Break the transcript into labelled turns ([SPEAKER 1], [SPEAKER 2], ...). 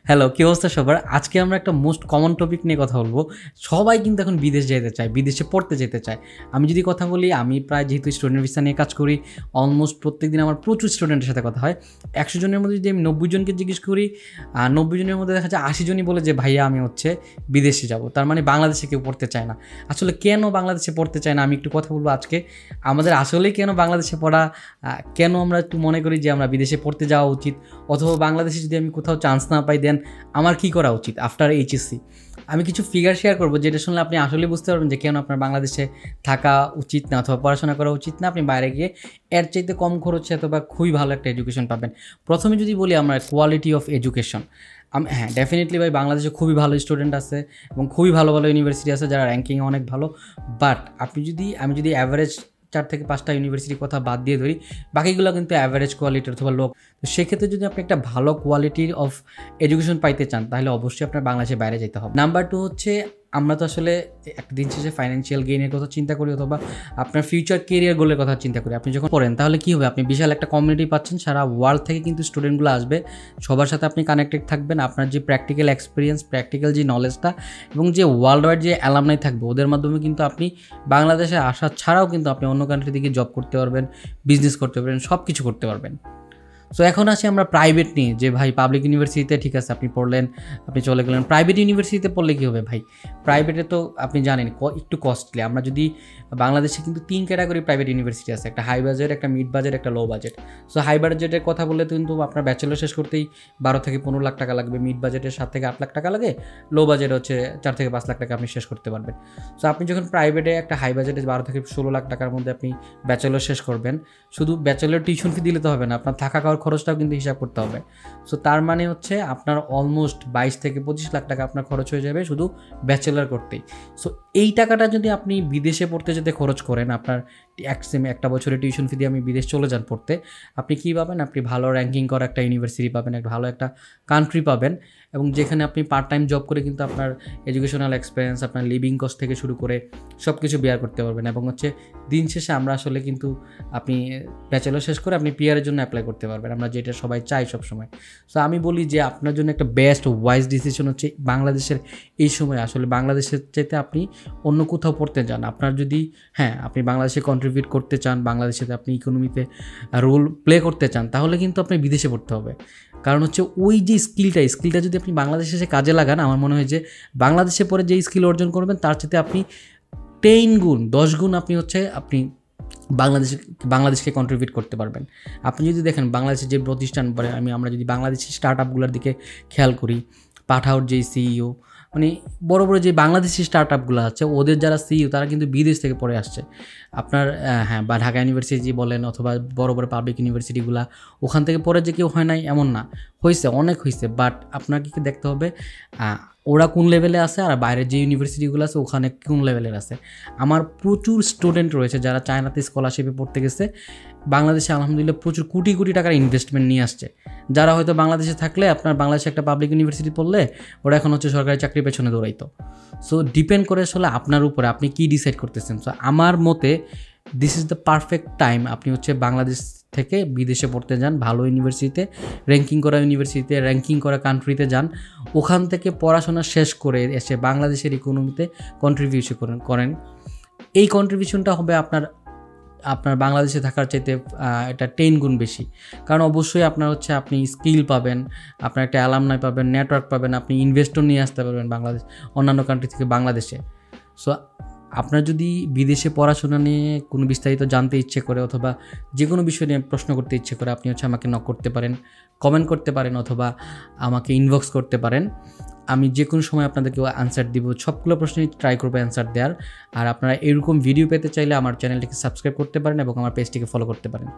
[SPEAKER 1] Hello, কি অবস্থা সবার? আজকে আমরা একটা মোস্ট কমন টপিক নিয়ে কথা বলবো। সবাই কিন্তু এখন বিদেশ যেতে চায়, বিদেশে পড়তে যেতে চায়। আমি যদি কথা বলি, আমি প্রায় যেহেতু স্টুডেন্ট ভিসা নিয়ে কাজ করি, অলমোস্ট প্রত্যেকদিন আমার প্রচুর স্টুডেন্টের সাথে কথা হয়। 100 জনের মধ্যে যদি আমি 90 জনকে জিজ্ঞেস করি, 90 জনের মধ্যে দেখা যায় 80 জনই বলে যে ভাইয়া আমি হচ্ছে বিদেশে যাব। তার মানে বাংলাদেশে কেউ পড়তে চায় না। আসলে কেন বাংলাদেশে পড়তে চায় না আমি একটু কথা বলবো আজকে। আমাদের আসলেই কেন বাংলাদেশে পড়া, কেন আমরা একটু মনে করি যে আমরা বিদেশে পড়তে যাওয়া উচিত, অথবা বাংলাদেশে যদি আমি কোথাও চান্স না পাই দেন আমার কী করা উচিত আফটার এইচএসসি। আমি কিছু ফিগার শেয়ার করবো যেটা শুনলে আপনি আসলে বুঝতে পারবেন যে কেন আপনার বাংলাদেশে থাকা উচিত না অথবা পড়াশোনা করা উচিত না। আপনি বাইরে গিয়ে এর চাইতে কম খরচে অথবা খুবই ভালো একটা এডুকেশন পাবেন। প্রথমে যদি বলি আমরা কোয়ালিটি অফ এডুকেশন, হ্যাঁ ডেফিনেটলি ভাই বাংলাদেশে খুবই ভালো স্টুডেন্ট আছে এবং খুবই ভালো ভালো ইউনিভার্সিটি আছে যারা র্যাঙ্কিংয়ে অনেক ভালো। বাট আমি যদি অ্যাভারেজ 4 থেকে 5টা ইউনিভার্সিটির কথা বাদ দিয়ে ধরি, বাকিগুলো কিন্তু অ্যাভারেজ কোয়ালিটির অথবা লো। তো সেক্ষেত্রে যদি আপনি একটা ভালো কোয়ালিটির অফ এডুকেশন পাইতে চান তাহলে অবশ্যই আপনার বাংলাদেশের বাইরে যেতে হবে। নাম্বার 2 হচ্ছে, আমরা তো আসলে একটা দিন শেষে ফাইন্যান্সিয়াল গেইনের কথা চিন্তা করি অথবা আপনার ফিউচার কেরিয়ার গোলের কথা চিন্তা করি। আপনি যখন পড়েন তাহলে কী হবে, আপনি বিশাল একটা কমিউনিটি পাচ্ছেন, সারা ওয়ার্ল্ড থেকে কিন্তু স্টুডেন্টগুলো আসবে, সবার সাথে আপনি কানেক্টেড থাকবেন। আপনার যে প্র্যাকটিক্যাল এক্সপিরিয়েন্স, প্র্যাকটিক্যাল যে নলেজটা এবং যে ওয়ার্ল্ড ওয়াইড যে অ্যালামনাই থাকবে ওদের মাধ্যমে কিন্তু আপনি বাংলাদেশে আসা ছাড়াও কিন্তু আপনি অন্য কান্ট্রি থেকে জব করতে পারবেন, বিজনেস করতে পারবেন, সব কিছু করতে পারবেন। সো এখন আসি আমরা প্রাইভেট নিয়ে, যে ভাই পাবলিক ইউনিভার্সিটিতে ঠিক আছে আপনি পড়লেন, আপনি চলে গেলেন, প্রাইভেট ইউনিভার্সিটিতে পড়লে কী হবে ভাই? প্রাইভেটে তো আপনি জানেন একটু কস্টলি। আমরা যদি বাংলাদেশে কিন্তু 3 ক্যাটাগরি প্রাইভেট ইউনিভার্সিটি আছে, একটা হাই বাজেট, একটা মিড বাজেট, একটা লো বাজেট। সো হাই বাজেটের কথা বললে কিন্তু আপনার ব্যাচেলর শেষ করতেই 12 থেকে 15 লাখ টাকা লাগবে, মিড বাজেটের 7 থেকে 8 লাখ টাকা লাগে, লো বাজেট হচ্ছে 4 থেকে 5 লাখ টাকা আপনি শেষ করতে পারবেন। সো আপনি যখন প্রাইভেটে একটা হাই বাজেটে 12 থেকে 16 লাখ টাকার মধ্যে আপনি ব্যাচেলর শেষ করবেন, শুধু ব্যাচেলর টিউশন ফি দিলে তো হবে না, আপনার থাকা খাওয়ার খরচটাও কিন্তু হিসাব করতে হবে। সো তার মানে হচ্ছে আপনার অলমোস্ট 22 থেকে 25 লাখ টাকা আপনার খরচ হয়ে যাবে শুধু ব্যাচেলর করতেই। সো এই টাকাটা যদি আপনি বিদেশে পড়তে যেতে খরচ করেন, আপনার একটা বছরের টিউশন ফি দিয়ে আমি বিদেশ চলে যান পড়তে, আপনি কী পাবেন? আপনি ভালো র্যাঙ্কিং করা একটা ইউনিভার্সিটি পাবেন, একটা ভালো একটা কান্ট্রি পাবেন, এবং যেখানে আপনি পার্ট টাইম জব করে কিন্তু আপনার এডুকেশনাল এক্সপেরিয়েন্স, আপনার লিভিং কস্ট থেকে শুরু করে সব কিছু বেয়ার করতে পারবেন। এবং হচ্ছে দিন শেষে আমরা আসলে কিন্তু আপনি ব্যাচেলর শেষ করে আপনি পিআরের জন্য অ্যাপ্লাই করতে পারবেন, আমরা যেটা সবাই চাই সবসময়। সো আমি বলি যে আপনার জন্য একটা বেস্ট ওয়াইজ ডিসিশন হচ্ছে বাংলাদেশের এই সময় আসলে বাংলাদেশের চাইতে আপনি অন্য কোথাও পড়তে যান। আপনার যদি আপনি বাংলাদেশে কন্ট্রিবিউট করতে চান, বাংলাদেশে আপনি ইকোনমিতে রোল প্লে করতে চান, তাহলে কিন্তু আপনি বিদেশে পড়তে হবে। কারণ হচ্ছে ওই যে স্কিলটা যদি আপনি বাংলাদেশে এসে কাজে লাগান, আমার মনে হয় যে বাংলাদেশে পরে যে স্কিল অর্জন করবেন তার চাইতে আপনি 10 গুণ 10 গুণ আপনি বাংলাদেশকে কন্ট্রিবিউট করতে পারবেন। আপনি যদি দেখেন বাংলাদেশের যে প্রতিষ্ঠান, আমরা যদি বাংলাদেশি স্টার্ট আপগুলোর দিকে খেয়াল করি, পাঠাওর যে সিইও, মানে বড় বড় যে বাংলাদেশি স্টার্ট আপগুলো আছে ওদের যারা সিইও তারা কিন্তু বিদেশ থেকে পড়ে আসছে। আপনার বা ঢাকা ইউনিভার্সিটি বলেন অথবা বড় বড় পাবলিক ইউনিভার্সিটিগুলো, ওখান থেকে পড়ে যে কেউ হয় নাই এমন না, অনেক হয়েছে। বাট আপনাকে কি দেখতে হবে ওরা কোন লেভেলে আছে আর বাইরের যে ইউনিভার্সিটিগুলো আছে ওখানে কোন লেভেলের আছে। আমার প্রচুর স্টুডেন্ট রয়েছে যারা চায়নাতে স্কলারশিপে পড়তে গেছে, বাংলাদেশে আলহামদুলিল্লাহ প্রচুর কোটি কোটি টাকার ইনভেস্টমেন্ট নিয়ে আসছে, যারা হয়তো বাংলাদেশে থাকলে আপনার বাংলাদেশে একটা পাবলিক ইউনিভার্সিটি পড়লে ওরা এখন হচ্ছে সরকারি চাকরির পেছনে দৌড়াইতো। সো ডিপেন্ড করে আসলে আপনার উপরে আপনি কী ডিসাইড করতেছেন। সো আমার মতে this is the perfect time আপনি হচ্ছে বাংলাদেশ থেকে বিদেশে পড়তে যান, ভালো ইউনিভার্সিটিতে, র্যাঙ্কিং করা কান্ট্রিতে যান, ওখান থেকে পড়াশোনা শেষ করে এসে বাংলাদেশের ইকোনমিতে কন্ট্রিবিউশন করেন। এই কন্ট্রিবিউশনটা হবে আপনার বাংলাদেশে থাকার চাইতে এটা 10 গুণ বেশি। কারণ অবশ্যই আপনি স্কিল পাবেন, আপনার একটা অ্যালামনাই পাবেন, নেটওয়ার্ক পাবেন, আপনি ইনভেস্টর নিয়ে আসতে পারবেন অন্যান্য কান্ট্রি থেকে বাংলাদেশে। সো আপনার যদি বিদেশে পড়াশোনা নিয়ে কোনো বিস্তারিত জানতে ইচ্ছে করে অথবা যে কোনো বিষয় নিয়ে প্রশ্ন করতে ইচ্ছে করে, আপনি আমাকে নক করতে পারেন, কমেন্ট করতে পারেন অথবা আমাকে ইনবক্স করতে পারেন। আমি যে কোনো সময় আপনাদেরকে অ্যান্সার দিব, সবগুলো প্রশ্নই ট্রাই করবো অ্যান্সার দেওয়ার। আর আপনারা এরকম ভিডিও পেতে চাইলে আমার চ্যানেলটিকে সাবস্ক্রাইব করতে পারেন এবং আমার পেজটিকে ফলো করতে পারেন।